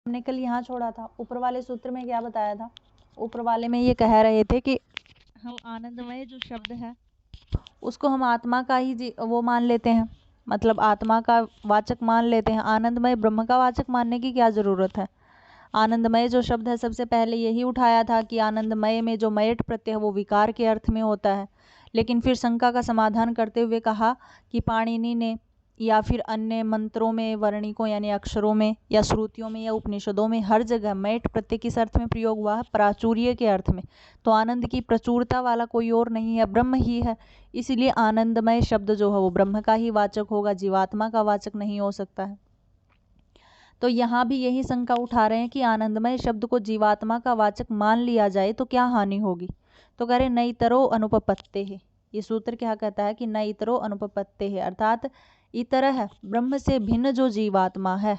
हमने कल यहाँ छोड़ा था। ऊपर वाले सूत्र में क्या बताया था? ऊपर वाले में ये कह रहे थे कि हम आनंदमय जो शब्द है उसको हम आत्मा का ही वो मान लेते हैं, मतलब आत्मा का वाचक मान लेते हैं। आनंदमय ब्रह्म का वाचक मानने की क्या जरूरत है? आनंदमय जो शब्द है सबसे पहले यही उठाया था कि आनंदमय में जो मयट प्रत्यय है वो विकार के अर्थ में होता है। लेकिन फिर शंका का समाधान करते हुए कहा कि पाणिनि ने या फिर अन्य मंत्रों में, वर्णिकों यानी अक्षरों में, या श्रुतियों में, या उपनिषदों में हर जगह मयट प्रत्यय किस अर्थ में प्रयोग हुआ है? प्राचुर्य के अर्थ में। तो आनंद की प्रचुरता वाला कोई और नहीं है, ब्रह्म ही है। इसीलिए आनंदमय शब्द जो है वो ब्रह्म का ही वाचक होगा, जीवात्मा का वाचक नहीं हो सकता है। तो यहाँ भी यही शंका उठा रहे हैं कि आनंदमय शब्द को जीवात्मा का वाचक मान लिया जाए तो क्या हानि होगी? तो कह रहे न इतरो अनुपपत्ते है। ये सूत्र क्या कहता है कि न इतरो अनुपपत्ते है, अर्थात इतर है, ब्रह्म से भिन्न जो जीवात्मा है,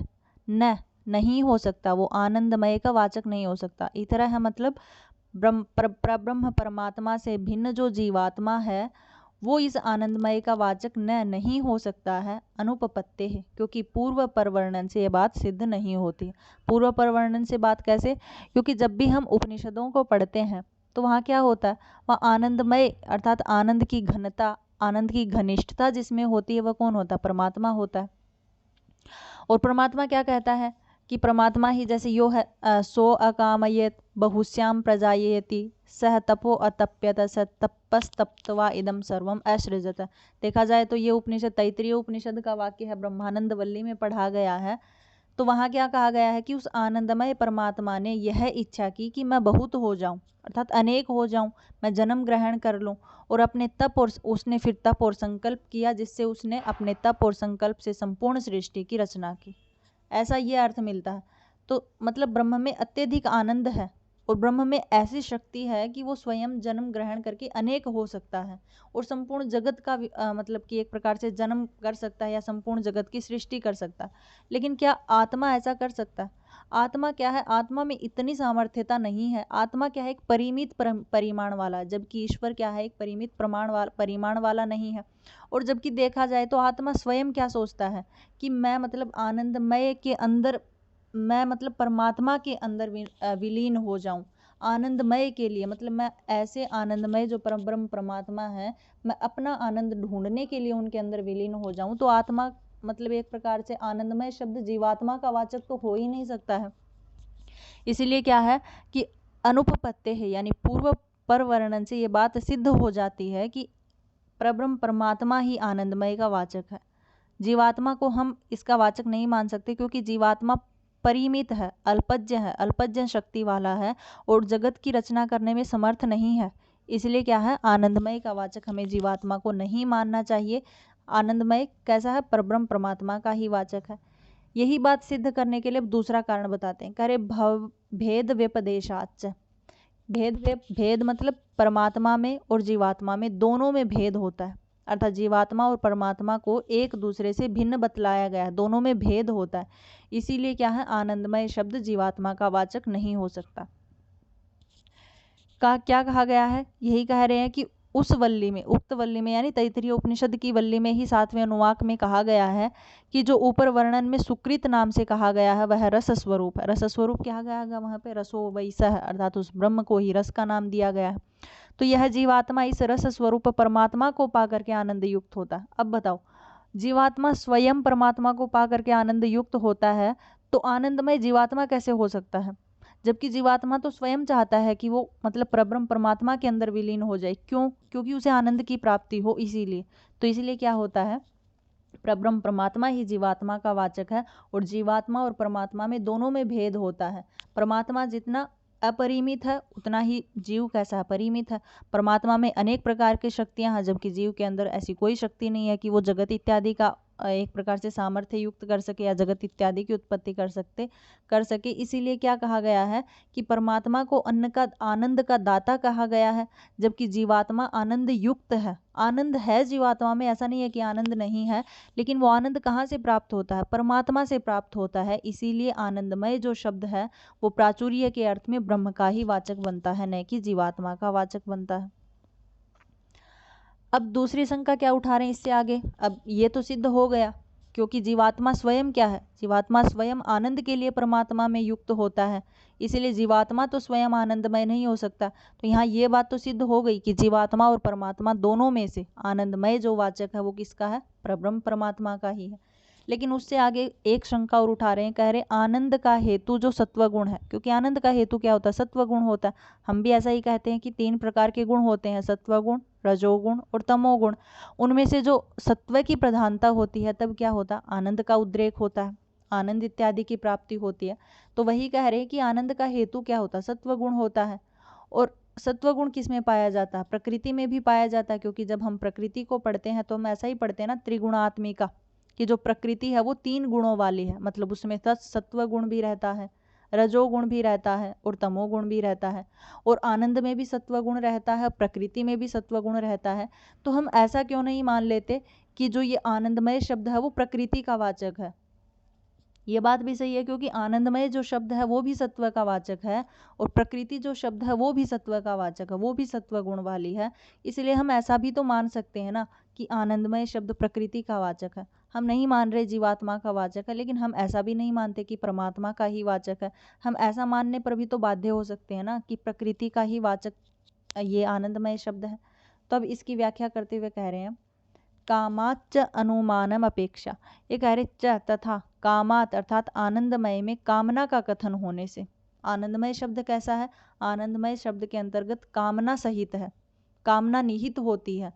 न नहीं हो सकता, वो आनंदमय का वाचक नहीं हो सकता। इतर है मतलब ब्रह्म परमात्मा से भिन्न जो जीवात्मा है वो इस आनंदमय का वाचक नहीं हो सकता है। अनुपपत्ते है, क्योंकि पूर्व परवर्णन से ये बात सिद्ध नहीं होती। पूर्व परवर्णन से बात कैसे? क्योंकि जब भी हम उपनिषदों को पढ़ते हैं तो वहाँ क्या होता है? वहाँ आनंदमय अर्थात आनंद की घनता, आनंद की घनिष्ठता जिसमें होती है वह कौन होता है? परमात्मा होता है। और परमात्मा क्या कहता है कि परमात्मा ही जैसे यो है सो अकामयेत बहुश्याम प्रजायेति सह तपो अतप्यत स तपस्तप्त्वा इदम सर्वम असृजत। देखा जाए तो ये उपनिषद तैत्तिरीय उपनिषद का वाक्य है, ब्रह्मानंद वल्ली में पढ़ा गया है। तो वहाँ क्या कहा गया है कि उस आनंदमय परमात्मा ने यह इच्छा की कि मैं बहुत हो जाऊं, अर्थात अनेक हो जाऊं, मैं जन्म ग्रहण कर लूं। और अपने तप और उसने फिर तप और संकल्प किया, जिससे उसने अपने तप और संकल्प से संपूर्ण सृष्टि की रचना की। ऐसा ये अर्थ मिलता है। तो मतलब ब्रह्म में अत्यधिक आनंद है और ब्रह्म में ऐसी शक्ति है कि वो स्वयं जन्म ग्रहण करके अनेक हो सकता है और संपूर्ण जगत का मतलब कि एक प्रकार से जन्म कर सकता है या संपूर्ण जगत की सृष्टि कर सकता है। लेकिन क्या आत्मा ऐसा कर सकता है? आत्मा क्या है? आत्मा में इतनी सामर्थ्यता नहीं है। आत्मा क्या है? एक परिमित परिमाण वाला, जबकि ईश्वर क्या है? एक परिमित परिमाण वाला नहीं है। और जबकि देखा जाए तो आत्मा स्वयं क्या सोचता है कि मैं मतलब आनंदमय के अंदर, मैं मतलब परमात्मा के अंदर विलीन हो जाऊं। आनंदमय के लिए मतलब मैं ऐसे आनंदमय जो परम ब्रह्म परमात्मा है, मैं अपना आनंद ढूंढने के लिए उनके अंदर विलीन हो जाऊं। तो आत्मा मतलब एक प्रकार से आनंदमय शब्द जीवात्मा का वाचक तो हो ही नहीं सकता है। इसीलिए क्या है कि अनुपपत्ति है, यानी पूर्व परवर्णन से ये बात सिद्ध हो जाती है कि परब्रह्म परमात्मा ही आनंदमय का वाचक है। जीवात्मा को हम इसका वाचक नहीं मान सकते, क्योंकि जीवात्मा परिमित है, अल्पज्य शक्ति वाला है और जगत की रचना करने में समर्थ नहीं है। इसलिए क्या है? आनंदमय का वाचक हमें जीवात्मा को नहीं मानना चाहिए। आनंदमय कैसा है? परब्रह्म परमात्मा का ही वाचक है। यही बात सिद्ध करने के लिए दूसरा कारण बताते हैं। कह रहे भेद व्यपदेशाच। भेद मतलब परमात्मा में और जीवात्मा में, दोनों में भेद होता है। अर्थात जीवात्मा और परमात्मा को एक दूसरे से भिन्न बतलाया गया है, दोनों में भेद होता है। इसीलिए क्या है? आनंदमय शब्द जीवात्मा का वाचक नहीं हो सकता। क्या कहा गया है? यही कह रहे हैं कि उस वल्ली में, उक्त वल्ली में यानी तैत्तिरीय उपनिषद की वल्ली में ही 7वें अनुवाक में कहा गया है कि जो ऊपर वर्णन में सुकृत नाम से कहा गया है वह रस स्वरूप है। रस स्वरूप क्या गया है वहाँ पे? रसो वैसा है, अर्थात उस ब्रह्म को ही रस का नाम दिया गया है। तो यह जीवात्मा इस रस स्वरूप परमात्मा को पा करके आनंद युक्त होता है। अब बताओ, जीवात्मा स्वयं परमात्मा को पा करके आनंद युक्त होता है तो आनंदमय जीवात्मा कैसे हो सकता है? जबकि जीवात्मा तो स्वयं चाहता है कि वो मतलब परब्रह्म परमात्मा के अंदर विलीन हो जाए। क्यों? क्योंकि उसे आनंद की प्राप्ति हो, इसीलिए। तो इसीलिए क्या होता है? परब्रह्म परमात्मा ही जीवात्मा का वाचक है और जीवात्मा और परमात्मा में दोनों में भेद होता है। परमात्मा जितना अपरिमित है उतना ही जीव कैसा है? परिमित है। परमात्मा में अनेक प्रकार की शक्तियां हैं, जबकि जीव के अंदर ऐसी कोई शक्ति नहीं है कि वो जगत इत्यादि का एक प्रकार से सामर्थ्य युक्त कर सके या जगत इत्यादि की उत्पत्ति कर सके। इसीलिए क्या कहा गया है कि परमात्मा को आनंद का दाता कहा गया है, जबकि जीवात्मा आनंद युक्त है। आनंद है जीवात्मा में, ऐसा नहीं है कि आनंद नहीं है, लेकिन वो आनंद कहाँ से प्राप्त होता है? परमात्मा से प्राप्त होता है। इसीलिए आनंदमय जो शब्द है वो प्राचुर्य के अर्थ में ब्रह्म का ही वाचक बनता है, न कि जीवात्मा का वाचक बनता है। अब दूसरी शंका क्या उठा रहे हैं इससे आगे? अब ये तो सिद्ध हो गया क्योंकि जीवात्मा स्वयं क्या है, जीवात्मा स्वयं आनंद के लिए परमात्मा में युक्त होता है, इसलिए जीवात्मा तो स्वयं आनंदमय नहीं हो सकता। तो यहाँ ये बात तो सिद्ध हो गई कि जीवात्मा और परमात्मा दोनों में से आनंदमय जो वाचक है वो किसका है, परब्रह्म परमात्मा का ही है। लेकिन उससे आगे एक शंका और उठा रहे हैं, कह रहे आनंद का हेतु जो सत्वगुण है, क्योंकि आनंद का हेतु क्या होता है, सत्वगुण होता है। हम भी ऐसा ही कहते हैं कि 3 प्रकार के गुण होते हैं, सत्वगुण, रजोगुण और तमोगुण। उनमें से जो सत्व की प्रधानता होती है तब क्या होता है, आनंद का उद्रेक होता है, आनंद इत्यादि की प्राप्ति होती है। तो वही कह रहे हैं कि आनंद का हेतु क्या होता है, सत्वगुण होता है। और सत्वगुण किस में पाया जाता है, प्रकृति में भी पाया जाता है, क्योंकि जब हम प्रकृति को पढ़ते हैं तो हम ऐसा ही पढ़ते हैं ना, त्रिगुणात्मिका, कि जो प्रकृति है वो 3 गुणों वाली है, मतलब उसमें सत्व गुण भी रहता है, रजोगुण भी रहता है और तमोगुण भी रहता है। और आनंद में भी सत्व गुण रहता है, प्रकृति में भी सत्व गुण रहता है। तो हम ऐसा क्यों नहीं मान लेते कि जो ये आनंदमय शब्द है वो प्रकृति का वाचक है। ये बात भी सही है, क्योंकि आनंदमय जो शब्द है वो भी सत्व का वाचक है और प्रकृति जो शब्द है वो भी सत्व का वाचक है, वो भी सत्व गुण वाली है। इसलिए हम ऐसा भी तो मान सकते हैं ना कि आनंदमय शब्द प्रकृति का वाचक है। हम नहीं मान रहे जीवात्मा का वाचक है, लेकिन हम ऐसा भी नहीं मानते कि परमात्मा का ही वाचक है। हम ऐसा मानने पर भी तो बाध्य हो सकते हैं ना कि प्रकृति का ही वाचक ये आनंदमय शब्द है। तो अब इसकी व्याख्या करते हुए कह रहे हैं, कामाच अनुमानम अपेक्षा, ये कह रहे च तथा कामात अर्थात आनंदमय में कामना का कथन होने से। आनंदमय शब्द कैसा है, आनंदमय शब्द के अंतर्गत कामना सहित है, कामना निहित होती है,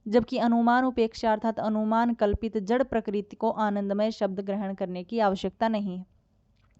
जबकि अनुमान उपेक्षा अर्थात अनुमान कल्पित जड़ प्रकृति को आनंदमय शब्द ग्रहण करने की आवश्यकता नहीं है।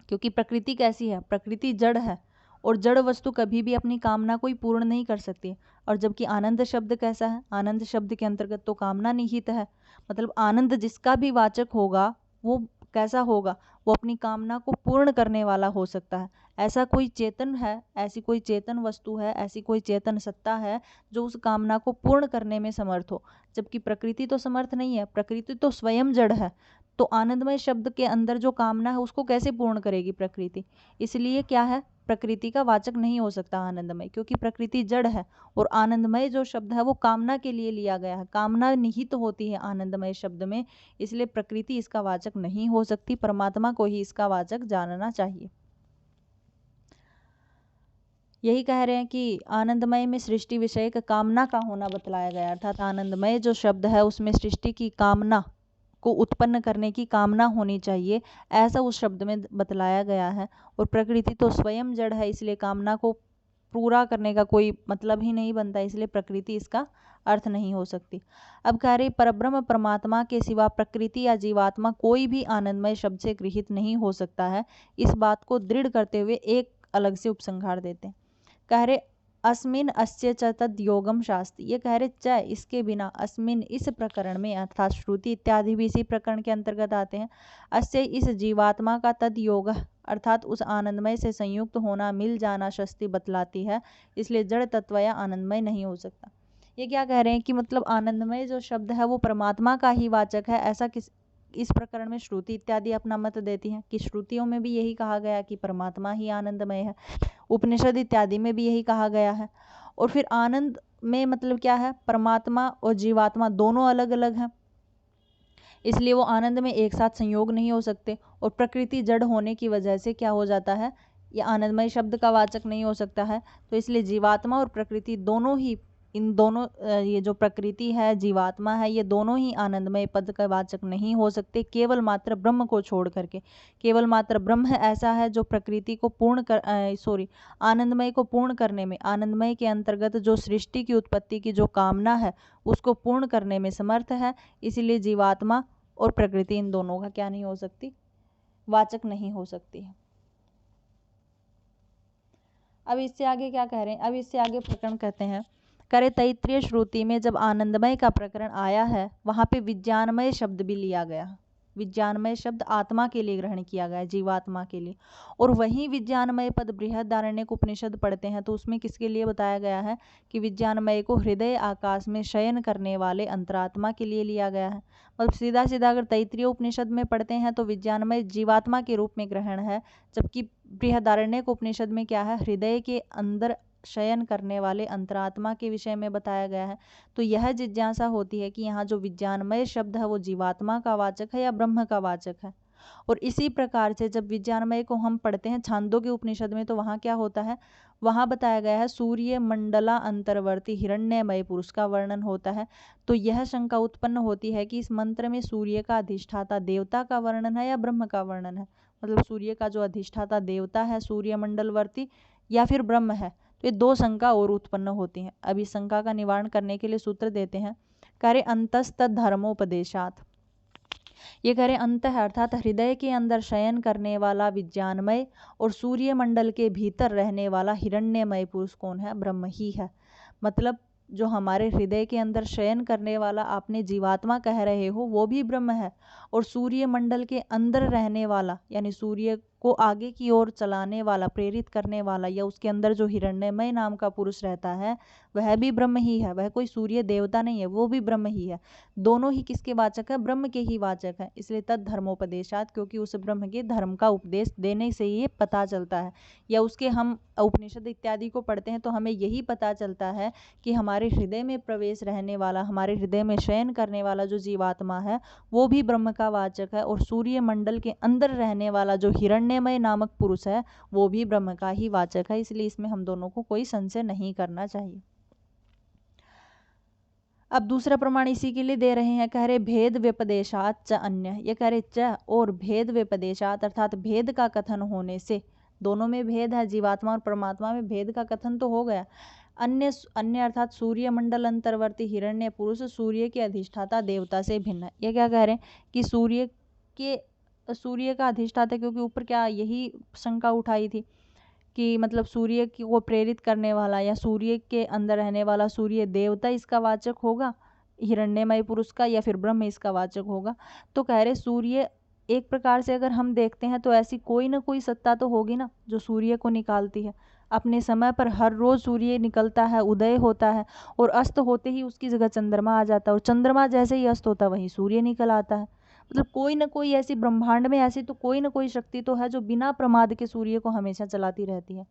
क्योंकि प्रकृति कैसी है, प्रकृति जड़ है और जड़ वस्तु कभी भी अपनी कामना कोई पूर्ण नहीं कर सकती। और जबकि आनंद शब्द कैसा है, आनंद शब्द के अंतर्गत तो कामना निहित है, मतलब आनंद जिसका भी वाचक होगा वो कैसा होगा, वो अपनी कामना को पूर्ण करने वाला हो सकता है। ऐसा कोई चेतन है, ऐसी कोई चेतन वस्तु है, ऐसी कोई चेतन सत्ता है जो उस कामना को पूर्ण करने में समर्थ हो, जबकि प्रकृति तो समर्थ नहीं है, प्रकृति तो स्वयं जड़ है। तो आनंदमय शब्द के अंदर जो कामना है उसको कैसे पूर्ण करेगी प्रकृति। इसलिए क्या है, प्रकृति का वाचक नहीं हो सकता आनंदमय, क्योंकि प्रकृति जड़ है और आनंदमय जो शब्द है वो कामना के लिए लिया गया है, कामना निहित होती है आनंदमय शब्द में, इसलिए प्रकृति इसका वाचक नहीं हो सकती, परमात्मा को ही इसका वाचक जानना चाहिए। यही कह रहे हैं कि आनंदमय में सृष्टि विषय का कामना का होना बतलाया गया, अर्थात आनंदमय जो शब्द है उसमें सृष्टि की कामना को उत्पन्न करने की कामना होनी चाहिए, ऐसा उस शब्द में बतलाया गया है। और प्रकृति तो स्वयं जड़ है, इसलिए कामना को पूरा करने का कोई मतलब ही नहीं बनता, इसलिए प्रकृति इसका अर्थ नहीं हो सकती। अब कह रही परब्रह्म परमात्मा के सिवा प्रकृति या जीवात्मा कोई भी आनंदमय शब्द से गृहित नहीं हो सकता है। इस बात को दृढ़ करते हुए एक अलग से उपसंहार देते हैं, कह रहे अस्मिन अस्य च तद योगम शास्त्र, ये कह रहे च इसके बिना, अस्मिन इस प्रकरण में अर्थात श्रुति इत्यादि भी इसी प्रकरण के अंतर्गत आते हैं, अस्य इस जीवात्मा का तद योग अर्थात उस आनंदमय से संयुक्त होना, मिल जाना शस्ति बतलाती है, इसलिए जड़ तत्व या आनंदमय नहीं हो सकता। ये क्या कह रहे हैं कि मतलब आनंदमय जो शब्द है वो परमात्मा का ही वाचक है, ऐसा इस प्रकरण में श्रुति इत्यादि अपना मत देती हैं कि श्रुतियों में भी यही कहा गया कि परमात्मा ही आनंदमय है, उपनिषद इत्यादि में भी यही कहा गया है। और फिर आनंद में मतलब क्या है, परमात्मा और जीवात्मा दोनों अलग अलग हैं, इसलिए वो आनंद में एक साथ संयोग नहीं हो सकते। और प्रकृति जड़ होने की वजह से क्या हो जाता है, ये आनंदमय शब्द का वाचक नहीं हो सकता है। तो इसलिए जीवात्मा और प्रकृति दोनों ही, इन दोनों ये जो प्रकृति है जीवात्मा है ये दोनों ही आनंदमय पद का वाचक नहीं हो सकते, केवल मात्र ब्रह्म को छोड़ करके। केवल मात्र ब्रह्म ऐसा है जो प्रकृति को आनंदमय को पूर्ण करने में, आनंदमय के अंतर्गत जो सृष्टि की उत्पत्ति की जो कामना है उसको पूर्ण करने में समर्थ है। इसीलिए जीवात्मा और प्रकृति इन दोनों का क्या नहीं हो सकती, वाचक नहीं हो सकती है। अब इससे आगे क्या कह रहे हैं, अब इससे आगे प्रकरण कहते हैं, करे तैत्रीय श्रुति में जब आनंदमय का प्रकरण आया है वहाँ पे विज्ञानमय शब्द भी लिया गया, विज्ञानमय शब्द आत्मा के लिए ग्रहण किया गया, जीवात्मा के लिए। और वही विज्ञानमय पद बृहदारण्यक उपनिषद पढ़ते हैं तो उसमें किसके लिए बताया गया है कि विज्ञानमय को हृदय आकाश में शयन करने वाले अंतरात्मा के लिए लिया गया है। मतलब सीधा सीधा अगर तैत्रीय उपनिषद में पढ़ते हैं तो विज्ञानमय जीवात्मा के रूप में ग्रहण है, जबकि बृहदारण्यक उपनिषद में क्या है, हृदय के अंदर शयन करने वाले अंतरात्मा के विषय में बताया गया है। तो यह जिज्ञासा होती है कि यहाँ जो विज्ञानमय शब्द है वो जीवात्मा का वाचक है या ब्रह्म का वाचक है। और इसी प्रकार से जब विज्ञानमय को हम पढ़ते हैं छांदोग्य उपनिषद में, तो वहाँ क्या होता है, वहाँ बताया गया है सूर्य मंडला अंतर्वर्ती हिरण्यमय पुरुष का वर्णन होता है। तो यह शंका उत्पन्न होती है कि इस मंत्र में सूर्य का अधिष्ठाता देवता का वर्णन है या ब्रह्म का वर्णन है। मतलब सूर्य का जो अधिष्ठाता देवता है सूर्य मंडलवर्ती या फिर ब्रह्म है। तो ये दो शंका और उत्पन्न होती हैं। अब इस शंका का निवारण करने के लिए सूत्र देते हैं, कार्य अंतस्तद धर्मोपदेशात। ये कह रहे अंत है अर्थात हृदय के अंदर शयन करने वाला विज्ञानमय और सूर्य मंडल के भीतर रहने वाला हिरण्यमय पुरुष कौन है, ब्रह्म ही है। मतलब जो हमारे हृदय के अंदर शयन करने वाला आपने जीवात्मा कह रहे हो वो भी ब्रह्म है, और सूर्य मंडल के अंदर रहने वाला यानी सूर्य को आगे की ओर चलाने वाला प्रेरित करने वाला या उसके अंदर जो हिरण्यमय नाम का पुरुष रहता है वह भी ब्रह्म ही है। वह कोई सूर्य देवता नहीं है, वो भी ब्रह्म ही है। दोनों ही किसके वाचक है, ब्रह्म के ही वाचक है। इसलिए तद धर्मोपदेशात, क्योंकि उस ब्रह्म के धर्म का उपदेश देने से ये पता चलता है, या उसके हम उपनिषद इत्यादि को पढ़ते हैं तो हमें यही पता चलता है कि हमारे हृदय में प्रवेश रहने वाला, हमारे हृदय में शयन करने वाला जो जीवात्मा है वो भी ब्रह्म का वाचक है, और सूर्य मंडल के अंदर रहने वाला जो हिरण्यमय नामक पुरुष है वो भी ब्रह्म का ही वाचक है। इसलिए इसमें हम दोनों को कोई संशय नहीं करना चाहिए। अब दूसरा प्रमाण इसी के लिए दे रहे हैं, कह रहे भेद व्यपदेशात च अन्य। ये कह रहे च और भेद व्यपदेशात अर्थात भेद का कथन होने से, दोनों में भेद है, जीवात्मा और परमात्मा में भेद का कथन तो हो गया। अन्य अन्य अर्थात सूर्य मंडल अंतर्वर्ती हिरण्य पुरुष सूर्य के अधिष्ठाता देवता से भिन्न है। ये क्या कह रहे हैं कि सूर्य का अधिष्ठाता, क्योंकि ऊपर क्या यही शंका उठाई थी कि मतलब सूर्य को प्रेरित करने वाला या सूर्य के अंदर रहने वाला सूर्य देवता इसका वाचक होगा हिरण्यमय पुरुष का, या फिर ब्रह्म इसका वाचक होगा। तो कह रहे सूर्य एक प्रकार से अगर हम देखते हैं तो ऐसी कोई ना कोई सत्ता तो होगी ना जो सूर्य को निकालती है। अपने समय पर हर रोज सूर्य निकलता है, उदय होता है, और अस्त होते ही उसकी जगह चंद्रमा आ जाता है, और चंद्रमा जैसे ही अस्त होता है वहीं सूर्य निकल आता है। मतलब कोई ना कोई ऐसी ब्रह्मांड में ऐसी तो कोई ना कोई शक्ति तो है जो बिना प्रमाद के सूर्य को हमेशा चलाती रहती है।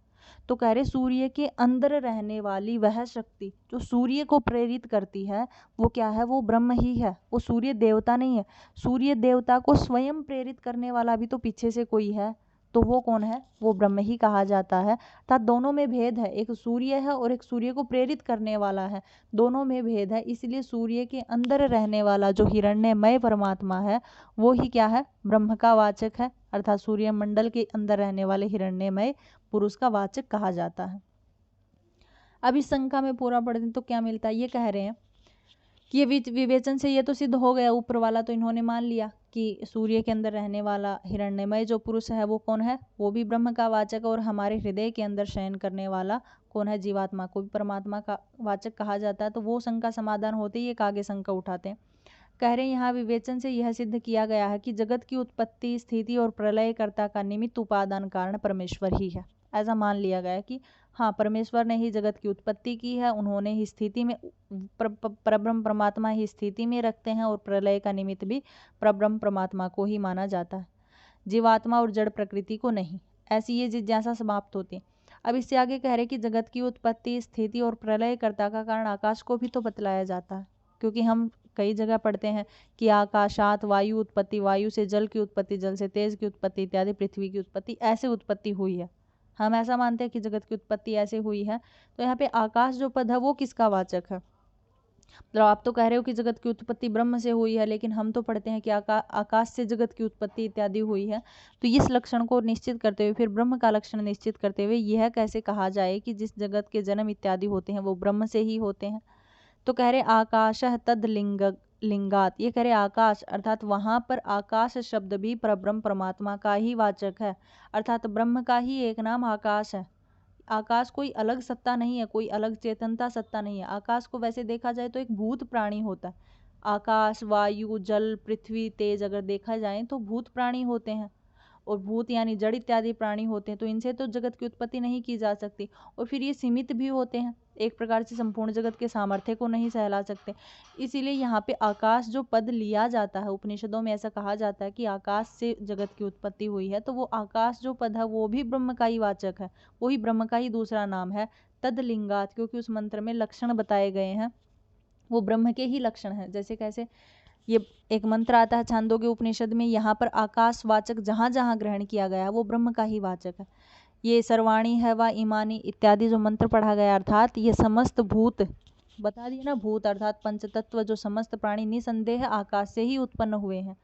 तो कह रहे सूर्य के अंदर रहने वाली वह शक्ति जो सूर्य को प्रेरित करती है वो क्या है, वो ब्रह्म ही है, वो सूर्य देवता नहीं है। सूर्य देवता को स्वयं प्रेरित करने वाला भी तो पीछे से कोई है, तो वो कौन है, वो ब्रह्म ही कहा जाता है। अर्थात दोनों में भेद है, एक सूर्य है और एक सूर्य को प्रेरित करने वाला है, दोनों में भेद है। इसलिए सूर्य के अंदर रहने वाला जो हिरण्यमय परमात्मा है वो ही क्या है, ब्रह्म का वाचक है, अर्थात सूर्य मंडल के अंदर रहने वाले हिरण्यमय पुरुष का वाचक कहा जाता है। अब इस शंका में पूरा पढ़ते तो क्या मिलता है, ये कह रहे हैं कि ये विवेचन से ये तो सिद्ध हो गया ऊपर वाला, तो इन्होंने मान लिया कि सूर्य के अंदर रहने वाला हिरण्यमय जो पुरुष है वो कौन है, वो भी ब्रह्म का वाचक, और हमारे हृदय के अंदर शयन करने वाला कौन है, जीवात्मा को भी परमात्मा का वाचक कहा जाता है। तो वो शंका समाधान होते ही एक आगे शंका उठाते हैं, कह रहे हैं यहाँ विवेचन से यह सिद्ध किया गया है कि जगत की उत्पत्ति स्थिति और प्रलयकर्ता का निमित्त उपादान कारण परमेश्वर ही है। ऐसा मान लिया गया है कि हाँ परमेश्वर ने ही जगत की उत्पत्ति की है, उन्होंने ही स्थिति में परब्रह्म परमात्मा ही स्थिति में रखते हैं, और प्रलय का निमित्त भी परब्रह्म परमात्मा को ही माना जाता है, जीवात्मा और जड़ प्रकृति को नहीं। ऐसी ये जिज्ञासा समाप्त होती है। अब इससे आगे कह रहे कि जगत की उत्पत्ति स्थिति और प्रलयकर्ता का कारण आकाश को भी तो बतलाया जाता है, क्योंकि हम कई जगह पढ़ते हैं कि आकाशात वायु उत्पत्ति, वायु से जल की उत्पत्ति, जल से तेज की उत्पत्ति इत्यादि, पृथ्वी की उत्पत्ति ऐसे उत्पत्ति हुई है। हम ऐसा मानते हैं कि जगत की उत्पत्ति ऐसे हुई है। तो यहाँ पे आकाश जो पद है वो किसका वाचक है, मतलब आप तो कह रहे हो कि जगत की उत्पत्ति ब्रह्म से हुई है, लेकिन हम तो पढ़ते हैं कि आकाश से जगत की उत्पत्ति इत्यादि हुई है। तो इस लक्षण को निश्चित करते हुए फिर ब्रह्म का लक्षण निश्चित करते हुए यह कैसे कहा जाए कि जिस जगत के जन्म इत्यादि होते हैं वो ब्रह्म से ही होते हैं। तो कह रहे आकाशः तद लिंगात, ये कह रहे आकाश अर्थात वहाँ पर आकाश शब्द भी परब्रह्म परमात्मा का ही वाचक है, अर्थात ब्रह्म का ही एक नाम आकाश है। आकाश कोई अलग सत्ता नहीं है, कोई अलग चेतनता सत्ता नहीं है। आकाश को वैसे देखा जाए तो एक भूत प्राणी होता है। आकाश वायु जल पृथ्वी तेज अगर देखा जाए तो भूत प्राणी होते हैं, और भूत यानी जड़ इत्यादि प्राणी होते हैं, तो इनसे तो जगत की उत्पत्ति नहीं की जा सकती, और फिर ये सीमित भी होते हैं, एक प्रकार से संपूर्ण जगत के सामर्थ्य को नहीं सहला सकते। इसीलिए यहाँ पे आकाश जो पद लिया जाता है, उपनिषदों में ऐसा कहा जाता है कि आकाश से जगत की उत्पत्ति हुई है, तो वो आकाश जो पद है वो भी ब्रह्म का ही वाचक है, वो ही ब्रह्म का ही दूसरा नाम है। तदलिंगात, क्योंकि उस मंत्र में लक्षण बताए गए हैं वो ब्रह्म के ही लक्षण हैं। जैसे कैसे, ये एक मंत्र आता है छांदोग्य उपनिषद में, यहाँ पर आकाशवाचक जहाँ जहाँ ग्रहण किया गया है वो ब्रह्म का ही वाचक है। ये सर्वाणी है व इमानी इत्यादि जो मंत्र पढ़ा गया, अर्थात ये समस्त भूत बता दिए ना, भूत अर्थात पंचतत्व जो समस्त प्राणी निसंदेह आकाश से ही उत्पन्न हुए हैं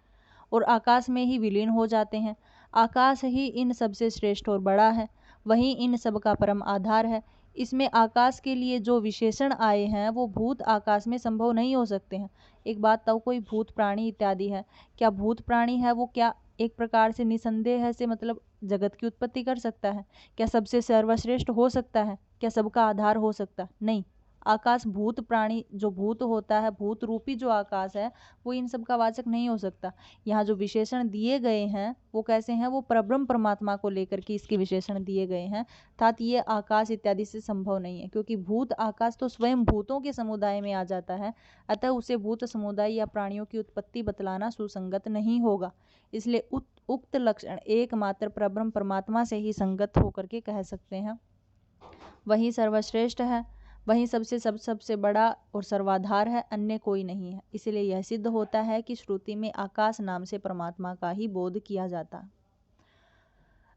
और आकाश में ही विलीन हो जाते हैं। आकाश ही इन सबसे श्रेष्ठ और बड़ा है, वही इन सब का परम आधार है। इसमें आकाश के लिए जो विशेषण आए हैं वो भूत आकाश में संभव नहीं हो सकते हैं। एक बात, तो कोई भूत प्राणी इत्यादि है, क्या भूत प्राणी है वो क्या एक प्रकार से निसंदेह से मतलब जगत की उत्पत्ति कर सकता है? क्या सबसे सर्वश्रेष्ठ हो सकता है? क्या सबका आधार हो सकता है? नहीं। आकाश भूत प्राणी जो भूत होता है, भूत रूपी जो आकाश है वो इन सब का वाचक नहीं हो सकता। यहाँ जो विशेषण दिए गए हैं वो कैसे हैं, वो परब्रह्म परमात्मा को लेकर के इसके विशेषण दिए गए हैं, अर्थात ये आकाश इत्यादि से संभव नहीं है, क्योंकि भूत आकाश तो स्वयं भूतों के समुदाय में आ जाता है, अतः उसे भूत समुदाय या प्राणियों की उत्पत्ति बतलाना सुसंगत नहीं होगा। इसलिए उक्त लक्षण एकमात्र परब्रह्म परमात्मा से ही संगत होकर के कह सकते हैं। वही सर्वश्रेष्ठ है, वही सबसे बड़ा और सर्वाधार है, अन्य कोई नहीं है। इसलिए यह सिद्ध होता है कि श्रुति में आकाश नाम से परमात्मा का ही बोध किया जाता है।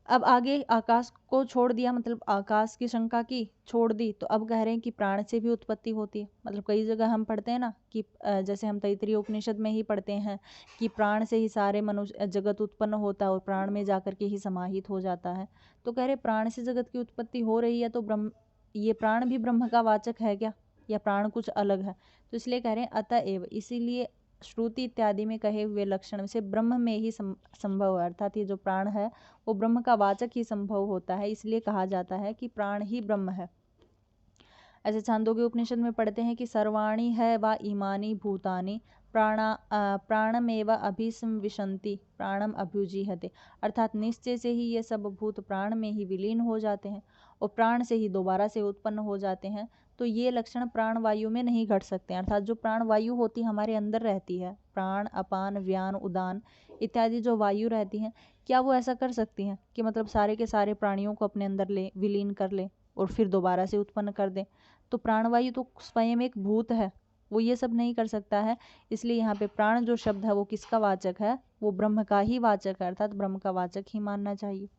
अब आगे आकाश को छोड़ दिया, मतलब आकाश की शंका की छोड़ दी, तो अब कह रहे हैं कि प्राण से भी उत्पत्ति होती है। मतलब कई जगह हम पढ़ते हैं ना कि जैसे हम तैत्तिरीय उपनिषद में ही पढ़ते हैं कि प्राण से ही सारे मनुष्य जगत उत्पन्न होता है और प्राण में जाकर के ही समाहित हो जाता है। तो कह रहे प्राण से जगत की उत्पत्ति हो रही है, तो ये प्राण भी ब्रह्म का वाचक है क्या, या प्राण कुछ अलग है? तो इसलिए कह रहे हैं अतएव, इसीलिए श्रुति इत्यादि में कहे हुए लक्षण से ब्रह्म में ही संभव है, अर्थात ये जो प्राण है वो ब्रह्म का वाचक ही संभव होता है, इसलिए कहा जाता है कि प्राण ही ब्रह्म है। ऐसे छांदोग्य उपनिषद में पढ़ते हैं कि सर्वाणी है व इमानी भूतानि प्राणमेव अभिसंविशन्ति प्राणम अभ्युजीहते, अर्थात निश्चय से ही ये सब भूत प्राण में ही विलीन हो जाते हैं और प्राण से ही दोबारा से उत्पन्न हो जाते हैं। तो ये लक्षण प्राण वायु में नहीं घट सकते, अर्थात जो प्राण वायु होती हमारे अंदर रहती है, प्राण अपान व्यान उदान इत्यादि जो वायु रहती हैं, क्या वो ऐसा कर सकती हैं कि मतलब सारे के सारे प्राणियों को अपने अंदर ले विलीन कर ले और फिर दोबारा से उत्पन्न कर दे? तो प्राणवायु तो स्वयं एक भूत है, वो ये सब नहीं कर सकता है। इसलिए यहाँ पे प्राण जो शब्द है वो किसका वाचक है, वो ब्रह्म का ही वाचक है, अर्थात ब्रह्म का वाचक ही मानना चाहिए।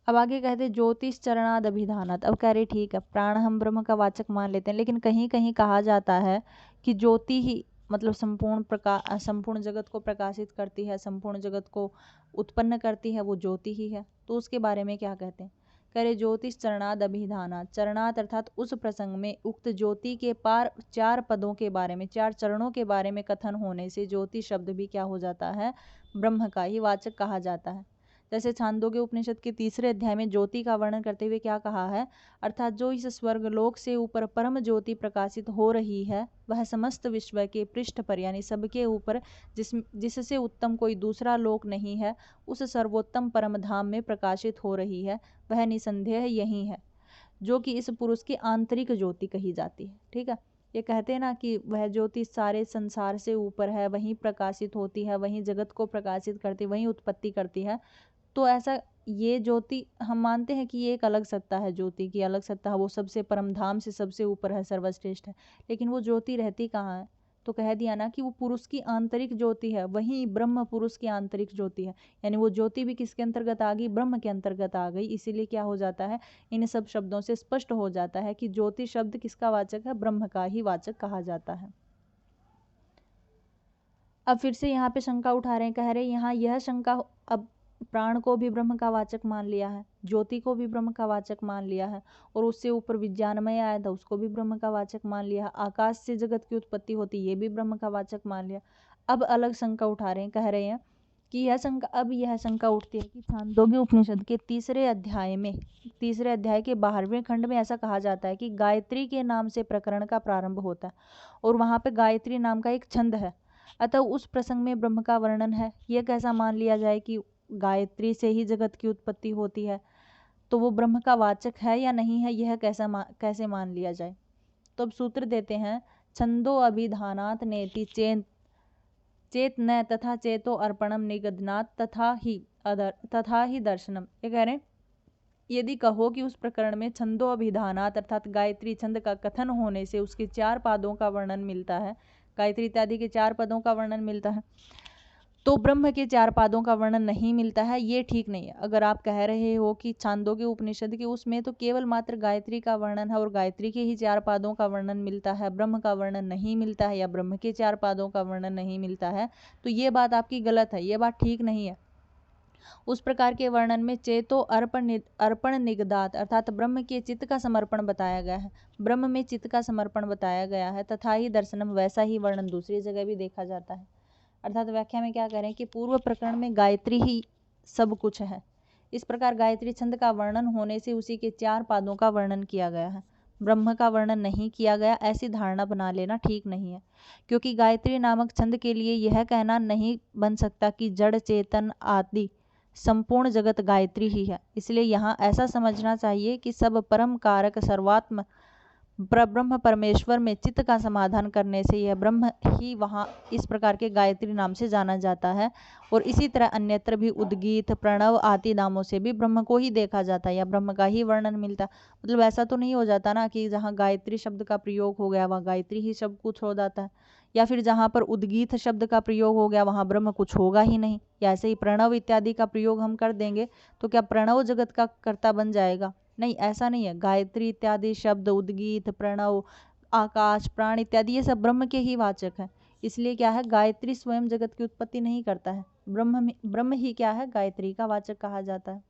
अब आगे कहते ज्योतिष चरणाद अभिधानात। अब कह रहे ठीक है, प्राण हम ब्रह्म का वाचक मान लेते हैं, लेकिन कहीं कहीं कहा जाता है कि ज्योति ही मतलब संपूर्ण जगत को प्रकाशित करती है, संपूर्ण जगत को उत्पन्न करती है, वो ज्योति ही है। तो उसके बारे में क्या कहते हैं? कह रहे ज्योतिष चरणाद अभिधानात, चरणात अर्थात उस प्रसंग में उक्त ज्योति के पार 4 पदों के बारे में, 4 चरणों के बारे में कथन होने से ज्योति शब्द भी क्या हो जाता है, ब्रह्म का ही वाचक कहा जाता है। जैसे छांदोग्य उपनिषद के 3रे अध्याय में ज्योति का वर्णन करते हुए क्या कहा है, अर्थात जो इस स्वर्गलोक से ऊपर परम ज्योति प्रकाशित हो रही है वह समस्त विश्व के पृष्ठ पर यानी सबके ऊपर जिससे उत्तम कोई दूसरा लोक नहीं है, उस सर्वोत्तम परम धाम में प्रकाशित हो रही है, वह निसंदेह यही है, जो कि इस पुरुष की आंतरिक ज्योति कही जाती है। ठीक है, ये कहते हैं ना कि वह ज्योति सारे संसार से ऊपर है, वहीं प्रकाशित होती है, वहीं जगत को प्रकाशित करती है, वहीं उत्पत्ति करती है। तो ऐसा ये ज्योति हम मानते हैं कि ये एक अलग सत्ता है, ज्योति की अलग सत्ता है, वो सबसे परम धाम से सबसे ऊपर है, सर्वश्रेष्ठ है, लेकिन वो ज्योति रहती कहाँ है? तो कह दिया ना कि वो पुरुष की आंतरिक ज्योति है, वही ब्रह्म पुरुष की आंतरिक ज्योति है, यानी वो ज्योति भी किसके अंतर्गत आ गई, ब्रह्म के अंतर्गत आ गई। इसीलिए क्या हो जाता है, इन सब शब्दों से स्पष्ट हो जाता है कि ज्योति शब्द किसका वाचक है, ब्रह्म का ही वाचक कहा जाता है। अब फिर से यहाँ पे शंका उठा रहे हैं, कह रहे हैं यहाँ यह शंका, अब प्राण को भी ब्रह्म का वाचक मान लिया है, ज्योति को भी ब्रह्म का वाचक मान लिया है, और उससे ऊपर विज्ञानमय आया था उसको भी ब्रह्म का वाचक मान लिया, आकाश से जगत की उत्पत्ति होती ये भी ब्रह्म का वाचक मान लिया। अब अलग शंका उठा रहे हैं, कह रहे हैं कि यह शंका उठती है कि छांदोग्य उपनिषद के 3रे अध्याय में, 3रे अध्याय के 12वें खंड में ऐसा कहा जाता है कि गायत्री के नाम से प्रकरण का प्रारंभ होता है और वहाँ पे गायत्री नाम का एक छंद है, अतः उस प्रसंग में ब्रह्म का वर्णन है। यह कैसा मान लिया जाए कि गायत्री से ही जगत की उत्पत्ति होती है, तो वो ब्रह्म का वाचक है या नहीं है, यह कैसे मान लिया जाए? तो अब सूत्र देते हैं, छंदो अभिधानात नेति चेत न तथा चेतो अर्पणम निगदनात् तथा ही दर्शनम। ये कह रहे हैं यदि कहो कि उस प्रकरण में छंदोभिधानात अर्थात गायत्री छंद का कथन होने से उसके 4 पादों का वर्णन मिलता है, गायत्री इत्यादि के 4 पदों का वर्णन मिलता है, तो ब्रह्म के 4 पादों का वर्णन नहीं मिलता है, ये ठीक नहीं है। अगर आप कह रहे हो कि छांदोग्य उपनिषद के उसमें तो केवल मात्र गायत्री का वर्णन है और गायत्री के ही 4 पादों का वर्णन मिलता है, ब्रह्म का वर्णन नहीं मिलता है या ब्रह्म के 4 पादों का वर्णन नहीं मिलता है, तो ये बात आपकी गलत है, ये बात ठीक नहीं है। उस प्रकार के वर्णन में चेतो अर्पण निगदात अर्थात ब्रह्म के चित्त का समर्पण बताया गया है, ब्रह्म में चित्त का समर्पण बताया गया है, तथा ही दर्शनम वैसा ही वर्णन दूसरी जगह भी देखा जाता है। अर्थात व्याख्या में क्या करें कि पूर्व प्रकरण में गायत्री ही सब कुछ है, इस प्रकार गायत्री छंद का वर्णन होने से उसी के 4 पादों का वर्णन किया गया है, ब्रह्म का वर्णन नहीं किया गया, ऐसी धारणा बना लेना ठीक नहीं है। क्योंकि गायत्री नामक छंद के लिए यह कहना नहीं बन सकता कि जड़ चेतन आदि संपूर्ण जगत गायत्री ही है, इसलिए यहाँ ऐसा समझना चाहिए कि सब परम कारक सर्वात्म ब्रह्म परमेश्वर में चित्त का समाधान करने से यह ब्रह्म ही वहाँ इस प्रकार के गायत्री नाम से जाना जाता है, और इसी तरह अन्यत्र भी उद्गीत प्रणव आदि नामों से भी ब्रह्म को ही देखा जाता है या ब्रह्म का ही वर्णन मिलता। मतलब ऐसा तो नहीं हो जाता ना कि जहाँ गायत्री शब्द का प्रयोग हो गया वहाँ गायत्री ही सब कुछ हो जाता है, या फिर जहाँ पर उद्गीत शब्द का प्रयोग हो गया वहाँ ब्रह्म कुछ होगा ही नहीं, या ऐसे ही प्रणव इत्यादि का प्रयोग हम कर देंगे तो क्या प्रणव जगत का कर्ता बन जाएगा? नहीं, ऐसा नहीं है। गायत्री इत्यादि शब्द उद्गीत प्रणव आकाश प्राण इत्यादि ये सब ब्रह्म के ही वाचक हैं, इसलिए क्या है गायत्री स्वयं जगत की उत्पत्ति नहीं करता है, ब्रह्म ही क्या है गायत्री का वाचक कहा जाता है।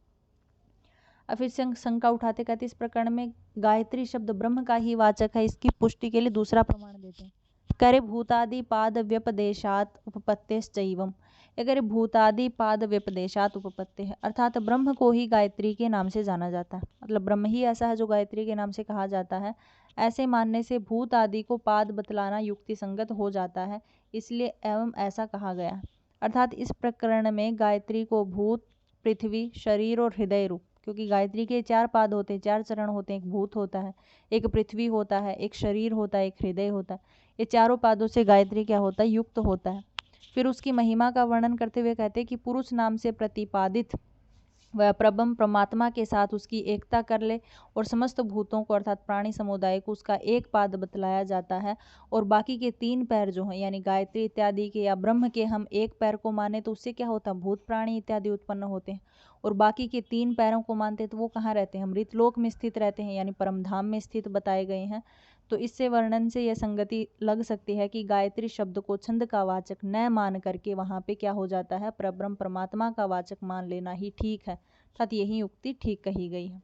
अब फिर शंका उठाते कहते इस प्रकरण में गायत्री शब्द ब्रह्म का ही वाचक है, इसकी पुष्टि के लिए दूसरा प्रमाण देते हैं। करे भूतादि पाद व्यपदेशात उपपत्तेश्चैवम्, अगर भूतादि पाद व्यपदेशात उपपत्ति है अर्थात ब्रह्म को ही गायत्री के नाम से जाना जाता है, मतलब ब्रह्म ही ऐसा है जो गायत्री के नाम से कहा जाता है, ऐसे मानने से भूत आदि को पाद बतलाना युक्ति संगत हो जाता है, इसलिए एवं ऐसा कहा गया है। अर्थात इस प्रकरण में गायत्री को भूत पृथ्वी शरीर और हृदय रूप, क्योंकि गायत्री के 4 पाद होते हैं, 4 चरण होते हैं, एक भूत होता है, एक पृथ्वी होता है, एक शरीर होता है, एक हृदय होता है, ये चारों पादों से गायत्री क्या होता है युक्त होता है। फिर उसकी महिमा का वर्णन करते हुए कहते हैं कि पुरुष नाम से प्रतिपादित वह प्रब्रह्म परमात्मा के साथ उसकी एकता कर ले और समस्त भूतों को अर्थात प्राणी समुदाय को उसका एक पाद बतलाया जाता है, और बाकी के 3 पैर जो हैं यानी गायत्री इत्यादि के या ब्रह्म के हम एक पैर को माने तो उससे क्या होता है भूत प्राणी इत्यादि उत्पन्न होते हैं, और बाकी के 3 पैरों को मानते तो वो कहाँ रहते हैं मृतलोक में स्थित रहते हैं यानी परमधाम में स्थित बताए गए हैं। तो इससे वर्णन से यह संगति लग सकती है कि गायत्री शब्द को छंद का वाचक न मान करके वहाँ पे क्या हो जाता है परब्रह्म परमात्मा का वाचक मान लेना ही ठीक है, अर्थात यही युक्ति ठीक कही गई है।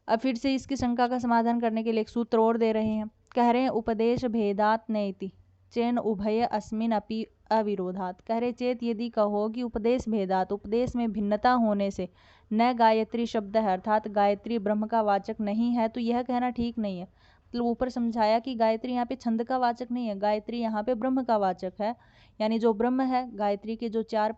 अब फिर से इसकी शंका का समाधान करने के लिए एक सूत्र और दे रहे हैं, कह रहे हैं उपदेश भेदात नैति चेन उभय अस्मिन अपि अविरोधात, कह रहे चेत यदि कहो कि उपदेश भेदात उपदेश में भिन्नता होने से न गायत्री शब्द है अर्थात गायत्री ब्रह्म का वाचक नहीं है, तो यह कहना ठीक नहीं है। मतलब ऊपर समझाया कि गायत्री यहाँ पे छंद का वाचक नहीं है, गायत्री यहाँ पे ब्रह्म का वाचक है, यानी जो ब्रह्म है गायत्री के जो 4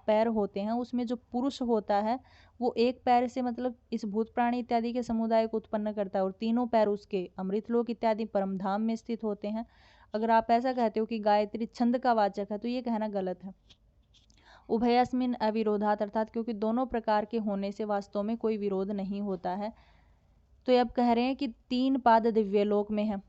पैर होते हैं उसमें जो पुरुष होता है वो एक पैर से मतलब इस भूत प्राणी इत्यादि के समुदाय को उत्पन्न करता है, और 3 पैर उसके अमृतलोक इत्यादि परमधाम में स्थित होते हैं। अगर आप ऐसा कहते हो कि गायत्री छंद का वाचक है तो ये कहना गलत है। उभयस्मिन अविरोधात अर्थात क्योंकि दोनों प्रकार के होने से वास्तव में कोई विरोध नहीं होता है। तो अब कह रहे हैं कि 3 पाद दिव्यलोक में है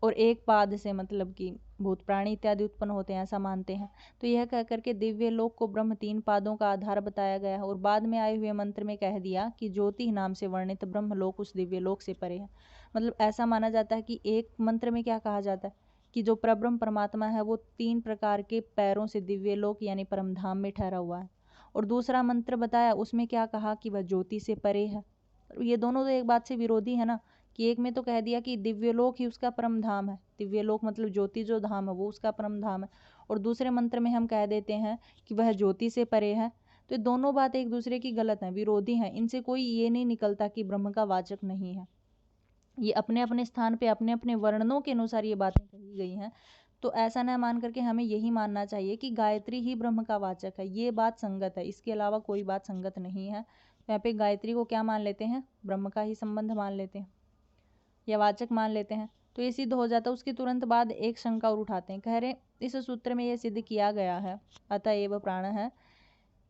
और एक पाद से मतलब कि भूत प्राणी इत्यादि उत्पन्न होते हैं ऐसा मानते हैं, तो यह कह करके दिव्य लोक को ब्रह्म 3 पादों का आधार बताया गया है, और बाद में आए हुए मंत्र में कह दिया कि ज्योति नाम से वर्णित ब्रह्म लोक उस दिव्य लोक से परे है। मतलब ऐसा माना जाता है कि एक मंत्र में क्या कहा जाता है कि जो परब्रह्म परमात्मा है वो 3 प्रकार के पैरों से दिव्य लोक यानी परमधाम में ठहरा हुआ है, और दूसरा मंत्र बताया उसमें क्या कहा कि वह ज्योति से परे है। ये दोनों तो एक बात से विरोधी है ना, कि एक में तो कह दिया कि दिव्यलोक ही उसका परम धाम है, दिव्यलोक मतलब ज्योति जो धाम है वो उसका परम धाम है, और दूसरे मंत्र में हम कह देते हैं कि वह ज्योति से परे है। तो ये दोनों बातें एक दूसरे की गलत हैं, विरोधी हैं, इनसे कोई ये नहीं निकलता कि ब्रह्म का वाचक नहीं है। ये अपने अपने स्थान पे अपने अपने वर्णनों के अनुसार ये बातें कही गई हैं, तो ऐसा न मान करके हमें यही मानना चाहिए कि गायत्री ही ब्रह्म का वाचक है, ये बात संगत है, इसके अलावा कोई बात संगत नहीं है। यहाँ पे गायत्री को क्या मान लेते हैं ब्रह्म का ही संबंध मान लेते हैं या वाचक मान लेते हैं, तो ये सिद्ध हो जाता है। उसके तुरंत बाद एक शंका और उठाते हैं, कह रहे इस सूत्र में ये सिद्ध किया गया है अतएव प्राण है,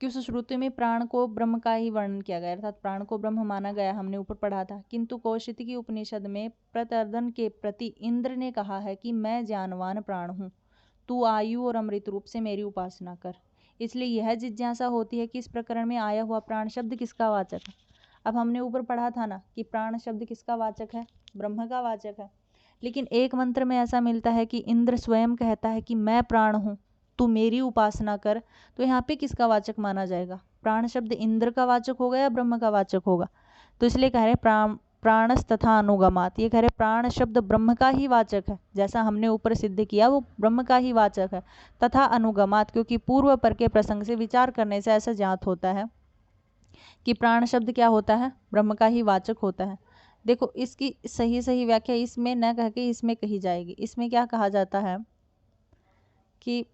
कि उस श्रुति में प्राण को ब्रह्म का ही वर्णन किया गया, अर्थात प्राण को ब्रह्म माना गया, हमने ऊपर पढ़ा था। किंतु कौशिकी उपनिषद में प्रत्यर्दन के प्रति इंद्र ने कहा है कि मैं ज्ञानवान प्राण हूँ, तू आयु और अमृत रूप से मेरी उपासना कर। इसलिए यह जिज्ञासा होती है कि इस प्रकरण में आया हुआ प्राण शब्द किसका वाचक है। अब हमने ऊपर पढ़ा था ना कि प्राण शब्द किसका वाचक है, ब्रह्म का वाचक है। लेकिन एक मंत्र में ऐसा मिलता है कि इंद्र स्वयं कहता है कि मैं प्राण हूँ, तू मेरी उपासना कर। तो यहाँ पे किसका वाचक माना जाएगा, प्राण शब्द इंद्र का वाचक होगा या ब्रह्म का वाचक होगा। तो इसलिए कह रहे प्राणस तथा अनुगमात, ये कह रहे प्राण शब्द ब्रह्म का ही वाचक है, जैसा हमने ऊपर सिद्ध किया वो ब्रह्म का ही वाचक है। तथा अनुगमात, क्योंकि पूर्व पर के प्रसंग से विचार करने से ऐसा ज्ञात होता है कि प्राण शब्द क्या होता है, ब्रह्म का ही वाचक होता है। देखो इसकी सही सही व्याख्या इसमें न कह के इसमें कही जाएगी। इसमें क्या कहा जाता है कि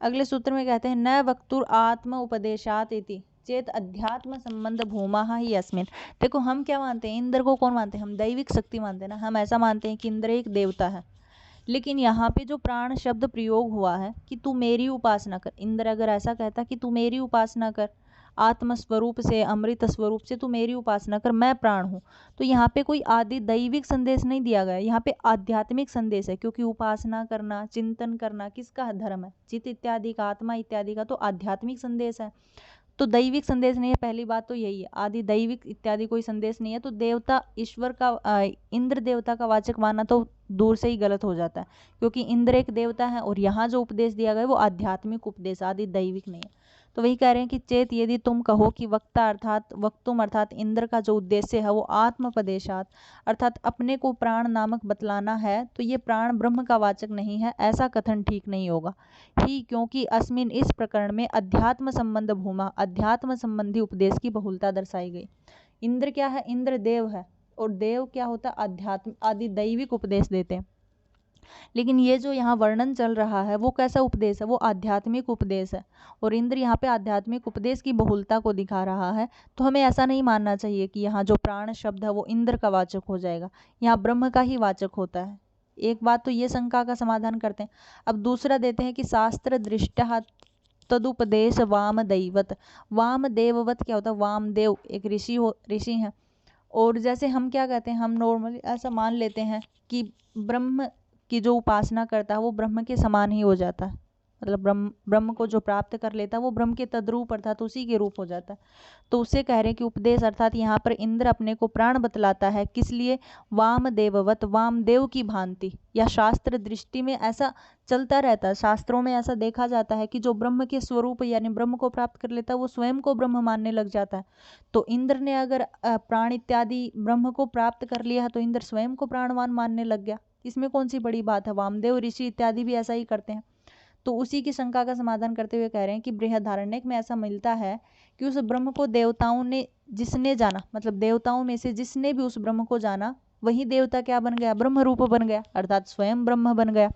अगले सूत्र में कहते हैं न वक्तुर आत्म उपदेशात इति चेत अध्यात्म संबंध भूमा ही अस्मिन। देखो हम क्या मानते हैं, इंद्र को कौन मानते हैं, हम दैविक शक्ति मानते हैं ना। हम ऐसा मानते हैं कि इंद्र एक देवता है। लेकिन यहाँ पे जो प्राण शब्द प्रयोग हुआ है कि तू मेरी उपासना कर, इंद्र अगर ऐसा कहता कि तू मेरी उपासना कर, आत्म स्वरूप से, अमृत स्वरूप से तू मेरी उपासना कर, मैं प्राण हूँ, तो यहाँ पे कोई आदि दैविक संदेश नहीं दिया गया, यहाँ पे आध्यात्मिक संदेश है। क्योंकि उपासना करना, चिंतन करना किसका धर्म है, चित्त इत्यादि का, आत्मा इत्यादि का, तो आध्यात्मिक संदेश है, तो दैविक संदेश नहीं है। पहली बात तो यही है, आदि दैविक इत्यादि कोई संदेश नहीं है। तो देवता ईश्वर का, इंद्र देवता का वाचक मानना तो दूर से ही गलत हो जाता है, क्योंकि इंद्र एक देवता है और यहाँ जो उपदेश दिया गया है वो आध्यात्मिक उपदेश, आदि दैविक नहीं है। तो वही कह रहे हैं कि चेत यदि तुम कहो कि वक्ता अर्थात वक्तुम अर्थात इंद्र का जो उद्देश्य है वो आत्मपदेशात अर्थात अपने को प्राण नामक बतलाना है, तो ये प्राण ब्रह्म का वाचक नहीं है, ऐसा कथन ठीक नहीं होगा ही। क्योंकि अस्मिन इस प्रकरण में अध्यात्म संबंध भूमा, अध्यात्म संबंधी उपदेश की बहुलता दर्शाई गई। इंद्र क्या है, इंद्र देव है, और देव क्या होता है, अध्यात्म आदि दैविक उपदेश देते हैं। लेकिन ये जो यहाँ वर्णन चल रहा है वो कैसा उपदेश है, वो आध्यात्मिक उपदेश है, और इंद्र यहाँ पे आध्यात्मिक उपदेश की बहुलता को दिखा रहा है। तो हमें ऐसा नहीं मानना चाहिए कि यहाँ जो प्राण शब्द है वो इंद्र का वाचक हो जाएगा, यहाँ ब्रह्म का ही वाचक होता है। एक बात तो ये शंका का समाधान करते हैं। अब दूसरा देते हैं कि शास्त्र दृष्टः तदुपदेश वाम दैवत, वाम देववत क्या होता है, वामदेव एक ऋषि है। और जैसे हम क्या कहते हैं, हम नॉर्मली ऐसा मान लेते हैं कि ब्रह्म की जो उपासना करता है वो ब्रह्म के समान ही हो जाता है, मतलब ब्रह्म को जो प्राप्त कर लेता है वो ब्रह्म के तद्रूप अर्थात उसी के रूप हो जाता है। तो उससे कह रहे हैं कि उपदेश अर्थात यहाँ पर इंद्र अपने को प्राण बतलाता है, किस लिए, वामदेववत, वामदेव की भांति, या शास्त्र दृष्टि में ऐसा चलता रहता है, शास्त्रों में ऐसा देखा जाता है कि जो ब्रह्म के स्वरूप यानी ब्रह्म को प्राप्त कर लेता है वो स्वयं को ब्रह्म मानने लग जाता है। तो इंद्र ने अगर प्राण इत्यादि ब्रह्म को प्राप्त कर लिया है तो इंद्र स्वयं को प्राणवान मानने लग गया, इसमें कौन सी बड़ी बात है। वामदेव ऋषि इत्यादि भी ऐसा ही करते हैं। तो उसी की शंका का समाधान करते हुए कह रहे हैं कि बृहदारण्यक में ऐसा मिलता है कि उस ब्रह्म को देवताओं ने जिसने जाना, मतलब देवताओं में से जिसने भी उस ब्रह्म को जाना वही देवता क्या बन गया, ब्रह्म रूप बन गया, अर्थात स्वयं ब्रह्म बन गया।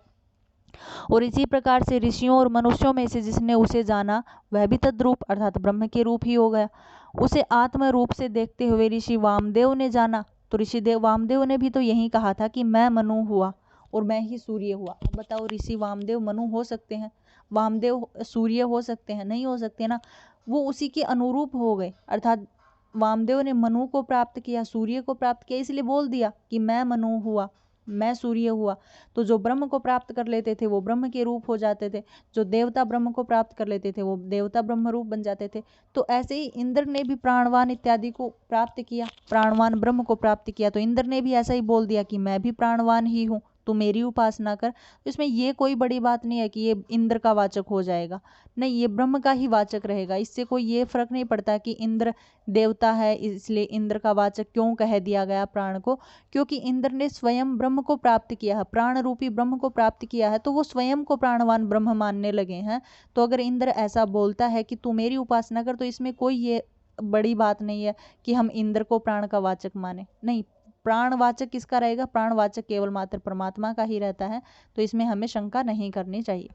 और इसी प्रकार से ऋषियों और मनुष्यों में से जिसने उसे जाना वह भी तद्रूप अर्थात ब्रह्म के रूप ही हो गया। उसे आत्म रूप से देखते हुए ऋषि वामदेव ने जाना, तो ऋषि वामदेव ने भी तो यही कहा था कि मैं मनु हुआ और मैं ही सूर्य हुआ। अब बताओ, ऋषि वामदेव मनु हो सकते हैं, वामदेव सूर्य हो सकते हैं, नहीं हो सकते ना। वो उसी के अनुरूप हो गए, अर्थात वामदेव ने मनु को प्राप्त किया, सूर्य को प्राप्त किया, इसलिए बोल दिया कि मैं मनु हुआ, मैं सूर्य हुआ। तो जो ब्रह्म को प्राप्त कर लेते थे वो ब्रह्म के रूप हो जाते थे, जो देवता ब्रह्म को प्राप्त कर लेते थे वो देवता ब्रह्म रूप बन जाते थे। तो ऐसे ही इंद्र ने भी प्राणवान इत्यादि को प्राप्त किया, प्राणवान ब्रह्म को प्राप्त किया, तो इंद्र ने भी ऐसा ही बोल दिया कि मैं भी प्राणवान ही हूँ, तो मेरी उपासना कर। तो इसमें ये कोई बड़ी बात नहीं है कि ये इंद्र का वाचक हो जाएगा, नहीं, ये ब्रह्म का ही वाचक रहेगा। इससे कोई ये फर्क नहीं पड़ता कि इंद्र देवता है इसलिए इंद्र का वाचक क्यों कह दिया गया प्राण को, क्योंकि इंद्र ने स्वयं ब्रह्म को प्राप्त किया है, प्राण रूपी ब्रह्म को प्राप्त किया है, तो वो स्वयं को प्राणवान ब्रह्म मानने लगे हैं। तो अगर इंद्र ऐसा बोलता है कि तू मेरी उपासना कर, तो इसमें कोई ये बड़ी बात नहीं है कि हम इंद्र को प्राण का वाचक माने, नहीं, प्राणवाचक किसका रहेगा, प्राणवाचक केवल मात्र परमात्मा का ही रहता है। तो इसमें हमें शंका नहीं करनी चाहिए।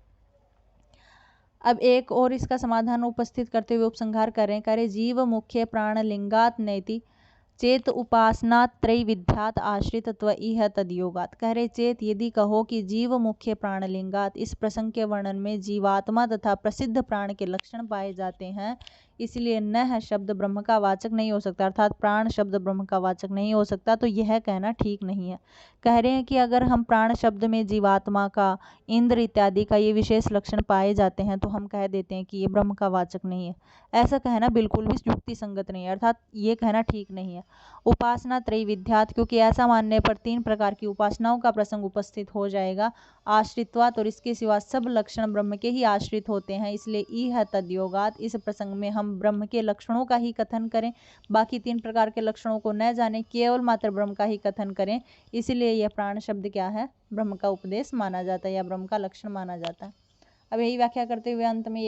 अब एक और इसका समाधान उपस्थित करते हुए उपसंहार करें, करे जीव मुख्य प्राण लिंगात नेति चेत उपासना त्रैविध्यात आश्रितत्व इह तदयोगात। कह रहे चेत यदि कहो कि जीव मुख्य प्राणलिंगात, इस प्रसंग के वर्णन में जीवात्मा तथा प्रसिद्ध प्राण के लक्षण पाए जाते हैं, इसलिए न शब्द ब्रह्म का वाचक नहीं हो सकता, अर्थात प्राण शब्द ब्रह्म का वाचक नहीं हो सकता। तो यह कहना ठीक नहीं है। कह रहे हैं कि अगर हम प्राण शब्द में जीवात्मा का, इंद्र इत्यादि का ये विशेष लक्षण पाए जाते हैं तो हम कह देते हैं कि ये ब्रह्म का वाचक नहीं है। ऐसा कहना बिल्कुल भी युक्ति संगत नहीं है, अर्थात ये कहना ठीक नहीं है। उपासना त्रैविध्यात, क्योंकि ऐसा मानने पर 3 प्रकार की उपासनाओं का प्रसंग उपस्थित हो जाएगा। आश्रित्वात, और इसके सिवा सब लक्षण ब्रह्म के ही आश्रित होते हैं, इसलिए इह तदयोगात, इस प्रसंग में हम ब्रह्म के लक्षणों का ही कथन करें, बाकी 3 प्रकार के लक्षणों को न जाने, केवल मात्र ब्रह्म का ही कथन करें, इसलिए यह प्राण शब्द क्या है, ब्रह्म का उपदेश माना जाता है या ब्रह्म का लक्षण माना जाता है। अब यही व्याख्या करते हुए अंत में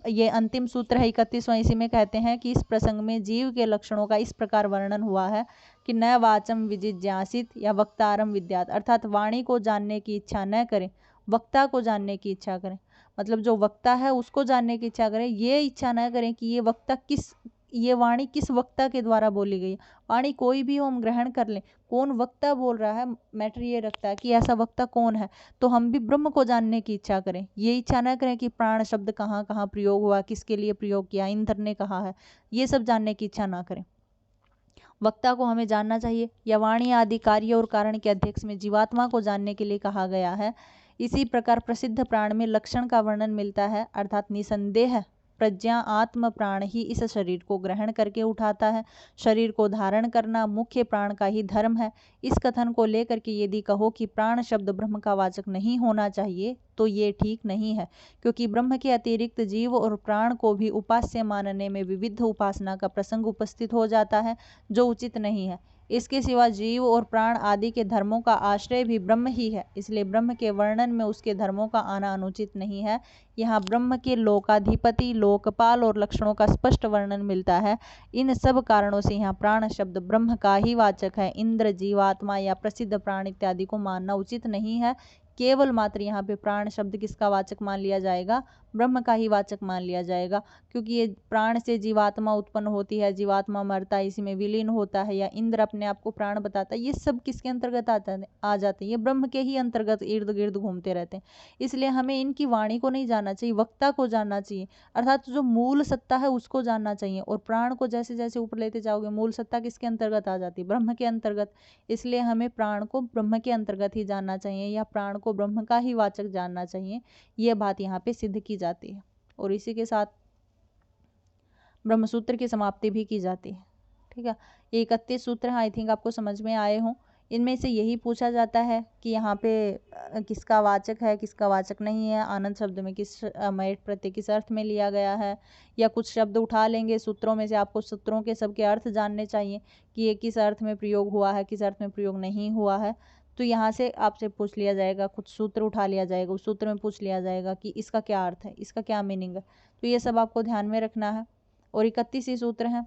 ये अंतिम सूत्र है 31वां, इसी में कहते हैं कि इस प्रसंग में जीव के लक्षणों का इस प्रकार वर्णन हुआ है कि न वाचम विजिज्ञासित या वक्तारम विद्यात, अर्थात वाणी को जानने की इच्छा न करें, वक्ता को जानने की इच्छा करें। मतलब जो वक्ता है उसको जानने की इच्छा करें, ये इच्छा न करें कि ये वाणी किस वक्ता के द्वारा बोली गई। वाणी कोई भी हो हम ग्रहण कर लें, कौन वक्ता बोल रहा है मैटर ये रखता है कि ऐसा वक्ता कौन है। तो हम भी ब्रह्म को जानने की इच्छा करें, ये इच्छा न करें कि प्राण शब्द कहाँ कहाँ प्रयोग हुआ, किसके लिए प्रयोग किया, इंद्र ने कहा है, ये सब जानने की इच्छा ना करें। वक्ता को हमें जानना चाहिए। या वाणी आदि कार्य और कारण के अध्यक्ष में जीवात्मा को जानने के लिए कहा गया है। इसी प्रकार प्रसिद्ध प्राण में लक्षण का वर्णन मिलता है, अर्थात निसंदेह प्रज्ञा आत्म प्राण ही इस शरीर को ग्रहण करके उठाता है। शरीर को धारण करना मुख्य प्राण का ही धर्म है। इस कथन को लेकर के यदि कहो कि प्राण शब्द ब्रह्म का वाचक नहीं होना चाहिए तो ये ठीक नहीं है, क्योंकि ब्रह्म के अतिरिक्त जीव और प्राण को भी उपास्य मानने में विविध उपासना का प्रसंग उपस्थित हो जाता है, जो उचित नहीं है। इसके सिवा जीव और प्राण आदि के धर्मों का आश्रय भी ब्रह्म ही है, इसलिए ब्रह्म के वर्णन में उसके धर्मों का आना अनुचित नहीं है। यहाँ ब्रह्म के लोकाधिपति, लोकपाल और लक्षणों का स्पष्ट वर्णन मिलता है। इन सब कारणों से यहाँ प्राण शब्द ब्रह्म का ही वाचक है। इंद्र, जीवात्मा या प्रसिद्ध प्राण इत्यादि को मानना उचित नहीं है। केवल मात्र यहाँ पे प्राण शब्द किसका वाचक मान लिया जाएगा, ब्रह्म का ही वाचक मान लिया जाएगा, क्योंकि ये प्राण से जीवात्मा उत्पन्न होती है, जीवात्मा मरता है, इसी में विलीन होता है, या इंद्र अपने आप को प्राण बताता है, ये सब किसके अंतर्गत आ जाते हैं, ये ब्रह्म के ही अंतर्गत इर्द गिर्द घूमते रहते हैं। इसलिए हमें इनकी वाणी को नहीं जानना चाहिए, वक्ता को जानना चाहिए, अर्थात जो मूल सत्ता है उसको जानना चाहिए। और प्राण को जैसे जैसे ऊपर लेते जाओगे मूल सत्ता किसके अंतर्गत आ जाती है, ब्रह्म के अंतर्गत। इसलिए हमें प्राण को ब्रह्म के अंतर्गत ही जानना चाहिए, या प्राण को ब्रह्म का ही वाचक जानना चाहिए। यह बात यहाँ पे सिद्ध की जाती है और इसी के साथ ब्रह्मसूत्र की समाप्ति भी की जाती है। ठीक है, ये 31 सूत्र हैं, आई थिंक आपको समझ में आए हों। इनमें से यही पूछा जाता है कि यहाँ पे किसका वाचक है, किसका वाचक नहीं है, आनंद शब्द में किस मयट प्रत्यय किस अर्थ में लिया गया है, या कुछ शब्द उठा लेंगे सूत्रों में से, आपको सूत्रों के सबके अर्थ जानने चाहिए कि ये किस अर्थ में प्रयोग हुआ है, किस अर्थ में प्रयोग नहीं हुआ है। तो यहाँ से आपसे पूछ लिया जाएगा, कुछ सूत्र उठा लिया जाएगा, उस सूत्र में पूछ लिया जाएगा कि इसका क्या अर्थ है, इसका क्या मीनिंग है। तो ये सब आपको ध्यान में रखना है। और 31 ही सूत्र हैं,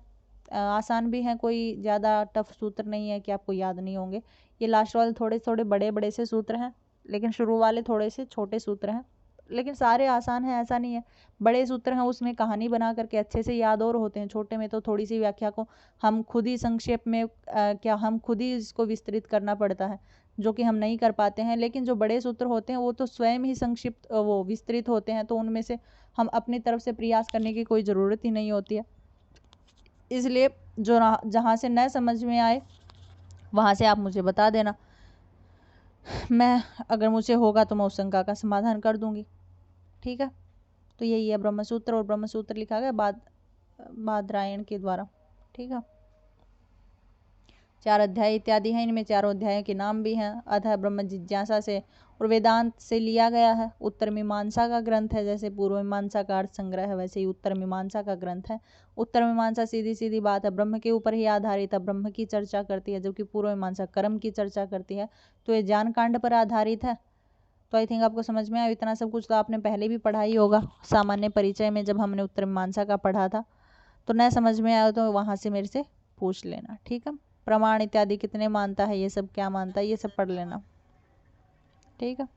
आसान भी हैं, कोई ज़्यादा टफ सूत्र नहीं है कि आपको याद नहीं होंगे। ये लास्ट वाले थोड़े थोड़े बड़े बड़े से सूत्र हैं, लेकिन शुरू वाले थोड़े से छोटे सूत्र हैं, लेकिन सारे आसान हैं, ऐसा नहीं है। बड़े सूत्र हैं उसमें कहानी बना करके अच्छे से याद और होते हैं, छोटे में तो थोड़ी सी व्याख्या को हम खुद ही संक्षेप में हम खुद ही इसको विस्तृत करना पड़ता है, जो कि हम नहीं कर पाते हैं। लेकिन जो बड़े सूत्र होते हैं वो तो स्वयं ही संक्षिप्त वो विस्तृत होते हैं, तो उनमें से हम अपनी तरफ से प्रयास करने की कोई ज़रूरत ही नहीं होती है। इसलिए जो जहाँ से न समझ में आए वहाँ से आप मुझे बता देना, मैं अगर मुझे होगा तो मैं उस शंका का समाधान कर दूंगी। ठीक है, तो यही है ब्रह्मसूत्र, और ब्रह्मसूत्र लिखा गया बादरायण के द्वारा। ठीक है, 4 अध्याय इत्यादि हैं, इनमें चारों अध्यायों के नाम भी हैं। अतः ब्रह्म जिज्ञासा से और वेदांत से लिया गया है। उत्तर मीमांसा का ग्रंथ है, जैसे पूर्व मीमांसा का अर्थ संग्रह है वैसे ही उत्तर मीमांसा का ग्रंथ है। उत्तर मीमांसा सीधी सीधी बात है, ब्रह्म के ऊपर ही आधारित है, ब्रह्म की चर्चा करती है, जबकि पूर्व मीमांसा कर्म की चर्चा करती है। तो ये ज्ञान कांड पर आधारित है। तो आई थिंक आपको समझ में आया। इतना सब कुछ तो आपने पहले भी पढ़ा ही होगा सामान्य परिचय में, जब हमने उत्तर मीमांसा का पढ़ा था। तो न समझ में आया तो वहाँ से मेरे से पूछ लेना। ठीक है, प्रमाण इत्यादि कितने मानता है, ये सब क्या मानता है, ये सब पढ़ लेना। ठीक है।